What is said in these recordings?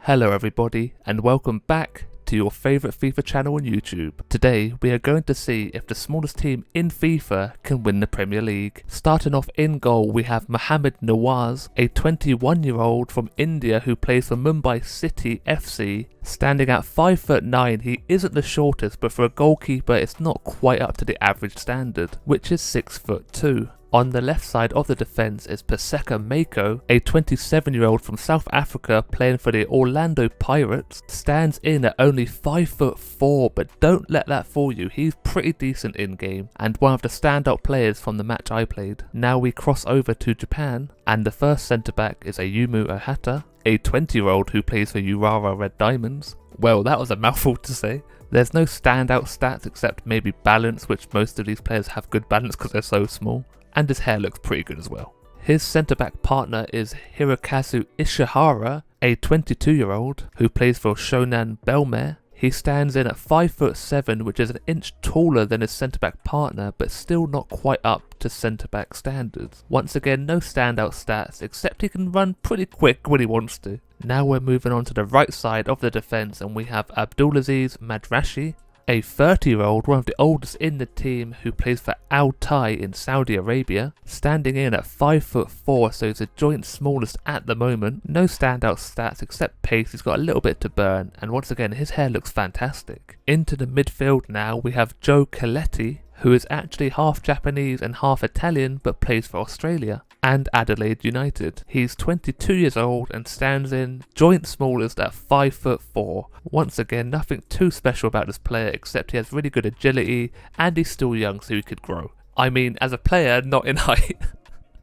Hello everybody and welcome back to your favourite FIFA channel on YouTube. Today we are going to see if the smallest team in FIFA can win the Premier League. Starting off in goal we have Mohamed Nawaz, a 21-year-old from India who plays for Mumbai City FC. Standing at 5'9", he isn't the shortest, but for a goalkeeper it's not quite up to the average standard, which is 6'2". On the left side of the defence is Paseka Mako, a 27-year-old from South Africa playing for the Orlando Pirates. Stands in at only 5'4", but don't let that fool you, he's pretty decent in game and one of the standout players from the match I played. Now we cross over to Japan and the first centre back is Ayumu Ohata, a 20-year-old who plays for Urawa Red Diamonds. Well, that was a mouthful to say. There's no standout stats except maybe balance, which most of these players have good balance because they're so small. And his hair looks pretty good as well. His centre-back partner is Hirokazu Ishihara, a 22-year-old who plays for Shonan Bellmare. He stands in at 5'7", which is an inch taller than his centre-back partner, but still not quite up to centre-back standards. Once again, no standout stats, except he can run pretty quick when he wants to. Now we're moving on to the right side of the defence, and we have Abdulaziz Madrashi, a 30-year-old, one of the oldest in the team, who plays for Al Tai in Saudi Arabia, standing in at 5'4", so he's the joint smallest at the moment. No standout stats except pace, he's got a little bit to burn, and once again his hair looks fantastic. Into the midfield now we have Joe Coletti, who is actually half Japanese and half Italian but plays for Australia and Adelaide United. He's 22 years old and stands in joint smallest at 5'4". Once again, nothing too special about this player except he has really good agility and he's still young so he could grow. I mean, as a player, not in height.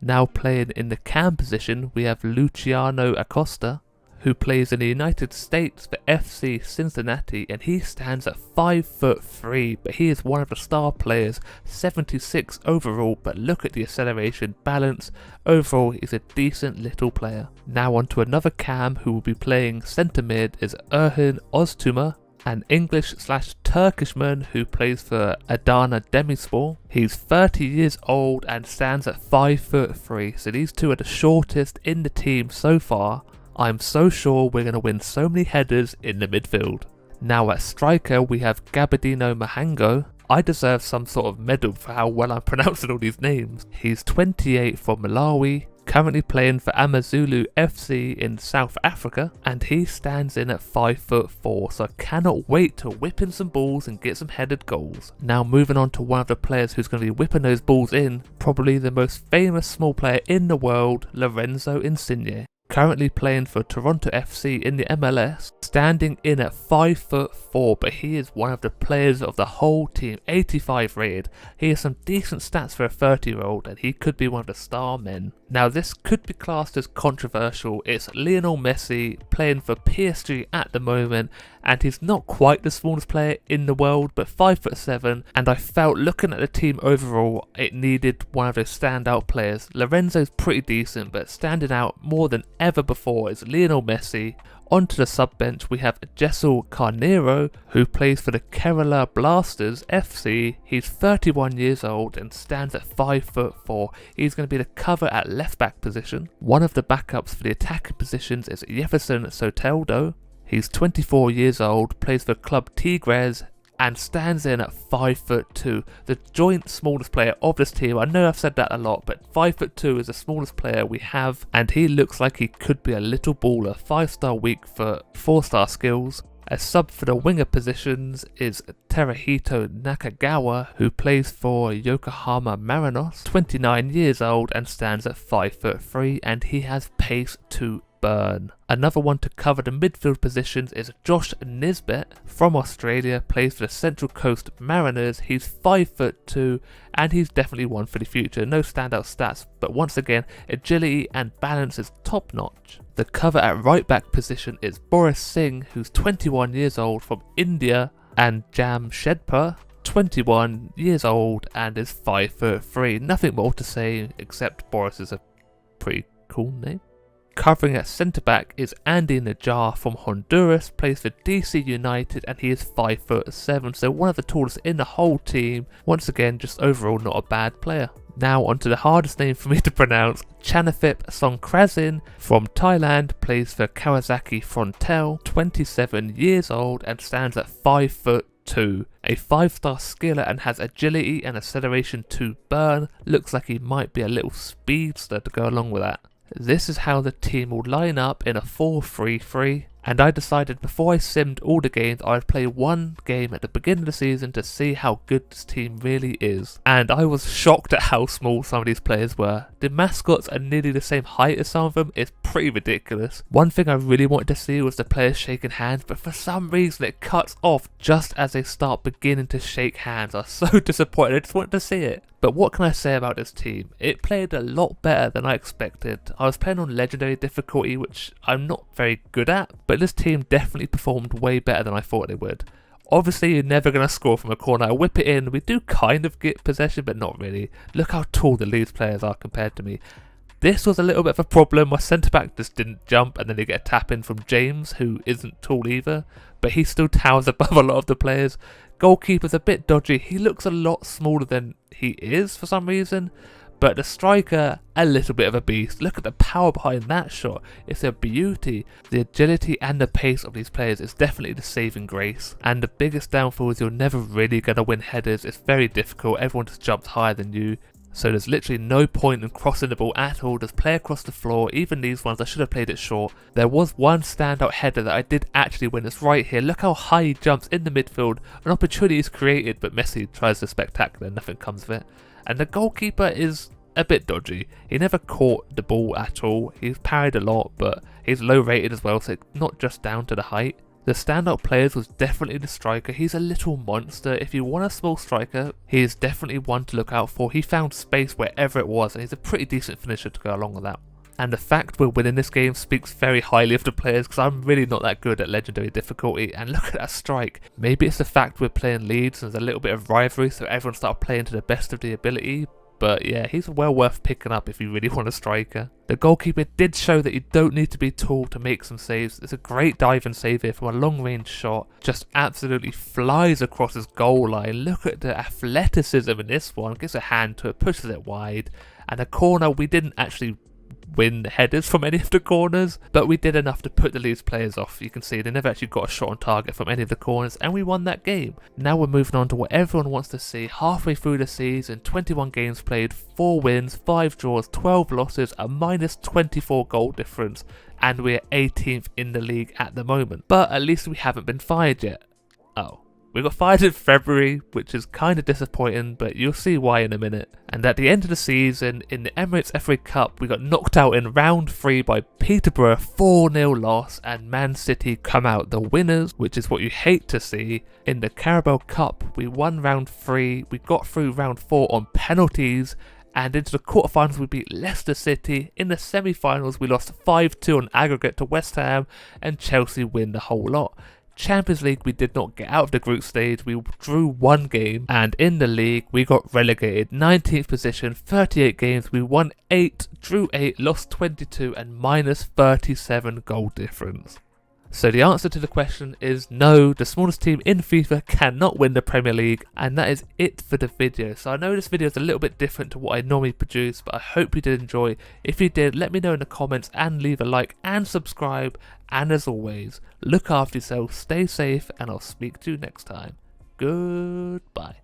Now playing in the cam position we have Luciano Acosta, who plays in the United States for FC Cincinnati, and he stands at 5'3", but he is one of the star players, 76 overall, but look at the acceleration, balance, overall he's a decent little player. Now on to another cam who will be playing centre mid is Erhan Oztuma, an English/Turkishman who plays for Adana Demirspor. He's 30 years old and stands at 5'3", so these two are the shortest in the team so far. I'm so sure we're going to win so many headers in the midfield. Now at striker we have Gabadino Mahango. I deserve some sort of medal for how well I'm pronouncing all these names. He's 28 from Malawi, currently playing for Amazulu FC in South Africa, and he stands in at 5'4", so I cannot wait to whip in some balls and get some headed goals. Now moving on to one of the players who's going to be whipping those balls in, probably the most famous small player in the world, Lorenzo Insignia. Currently playing for Toronto FC in the MLS, standing in at 5'4", but he is one of the players of the whole team, 85 rated. He has some decent stats for a 30-year-old and he could be one of the star men. Now this could be classed as controversial. It's Lionel Messi playing for PSG at the moment, and he's not quite the smallest player in the world, but 5'7", and I felt looking at the team overall it needed one of those standout players. Lorenzo's pretty decent, but standing out more than ever before is Lionel Messi. Onto the sub bench we have Jaisal Carnero, who plays for the Kerala Blasters FC. He's 31 years old and stands at 5'4". He's going to be the cover at left back position. One of the backups for the attacking positions is Jefferson Soteldo. He's 24 years old, plays for Club Tigres and stands in at 5'2", the joint smallest player of this team. I know I've said that a lot, but 5'2" is the smallest player we have, and he looks like he could be a little baller. 5-star weak for 4-star skills. A sub for the winger positions is Terehito Nakagawa, who plays for Yokohama Marinos, 29 years old and stands at 5'3", and he has pace to burn. Another one to cover the midfield positions is Josh Nisbet from Australia, plays for the Central Coast Mariners. He's 5'2", and he's definitely one for the future. No standout stats, but once again agility and balance is top notch. The cover at right back position is Boris Singh, who's 21 years old from India, and Jamshedpur, 21 years old and is 5'3". Nothing more to say except Boris is a pretty cool name. Covering at centre-back is Andy Najar from Honduras, plays for DC United, and he is 5'7", so one of the tallest in the whole team. Once again, just overall not a bad player. Now onto the hardest name for me to pronounce. Chanafip Songkrasin from Thailand plays for Kawasaki Frontale, 27 years old and stands at 5'2". A 5-star skiller and has agility and acceleration to burn. Looks like he might be a little speedster to go along with that. This is how the team will line up in a 4-3-3. And I decided before I simmed all the games, I'd play one game at the beginning of the season to see how good this team really is. And I was shocked at how small some of these players were. The mascots are nearly the same height as some of them. It's pretty ridiculous. One thing I really wanted to see was the players shaking hands, but for some reason it cuts off just as they start beginning to shake hands. I was so disappointed. I just wanted to see it. But what can I say about this team? It played a lot better than I expected. I was playing on legendary difficulty, which I'm not very good at, but this team definitely performed way better than I thought they would. Obviously, you're never going to score from a corner. I whip it in. We do kind of get possession, but not really. Look how tall the Leeds players are compared to me. This was a little bit of a problem. My centre-back just didn't jump, and then they get a tap in from James, who isn't tall either, but he still towers above a lot of the players. Goalkeeper's a bit dodgy. He looks a lot smaller than he is for some reason, but the striker, a little bit of a beast. Look at the power behind that shot. It's a beauty. The agility and the pace of these players is definitely the saving grace. And the biggest downfall is you're never really going to win headers. It's very difficult. Everyone just jumps higher than you. So there's literally no point in crossing the ball at all. Just play across the floor. Even these ones, I should have played it short. There was one standout header that I did actually win. It's right here. Look how high he jumps in the midfield. An opportunity is created, but Messi tries the spectacular. Nothing comes of it. And the goalkeeper is a bit dodgy. He never caught the ball at all. He's parried a lot, but he's low rated as well, so it's not just down to the height. The standout players was definitely the striker. He's a little monster. If you want a small striker, he is definitely one to look out for. He found space wherever it was, and he's a pretty decent finisher to go along with that. And the fact we're winning this game speaks very highly of the players, because I'm really not that good at legendary difficulty. And look at that strike. Maybe it's the fact we're playing Leeds and there's a little bit of rivalry, so everyone started playing to the best of the ability. But yeah, he's well worth picking up if you really want a striker. The goalkeeper did show that you don't need to be tall to make some saves. It's a great dive and save here from a long range shot. Just absolutely flies across his goal line. Look at the athleticism in this one. Gives a hand to it, pushes it wide. And a corner, we didn't actually win headers from any of the corners, but we did enough to put the Leeds players off. You can see they never actually got a shot on target from any of the corners, and we won that game. Now we're moving on to what everyone wants to see. Halfway through the season, 21 games played, 4 wins, 5 draws, 12 losses, a minus 24 goal difference, and we're 18th in the league at the moment. But at least we haven't been fired yet. Oh. We got fired in February, which is kind of disappointing, but you'll see why in a minute. And at the end of the season, in the Emirates FA Cup, we got knocked out in round 3 by Peterborough, 4-0 loss, and Man City come out the winners, which is what you hate to see. In the Carabao Cup, we won round 3, we got through round 4 on penalties, and into the quarterfinals we beat Leicester City. In the semi-finals, we lost 5-2 on aggregate to West Ham, and Chelsea win the whole lot. Champions League, we did not get out of the group stage. We drew 1 game, and in the league we got relegated. 19th position, 38 games, we won 8, drew 8, lost 22, and minus 37 goal difference. So the answer to the question is no, the smallest team in FIFA cannot win the Premier League, and that is it for the video. So I know this video is a little bit different to what I normally produce, but I hope you did enjoy. If you did, let me know in the comments and leave a like and subscribe. And as always, look after yourself, stay safe, and I'll speak to you next time. Goodbye.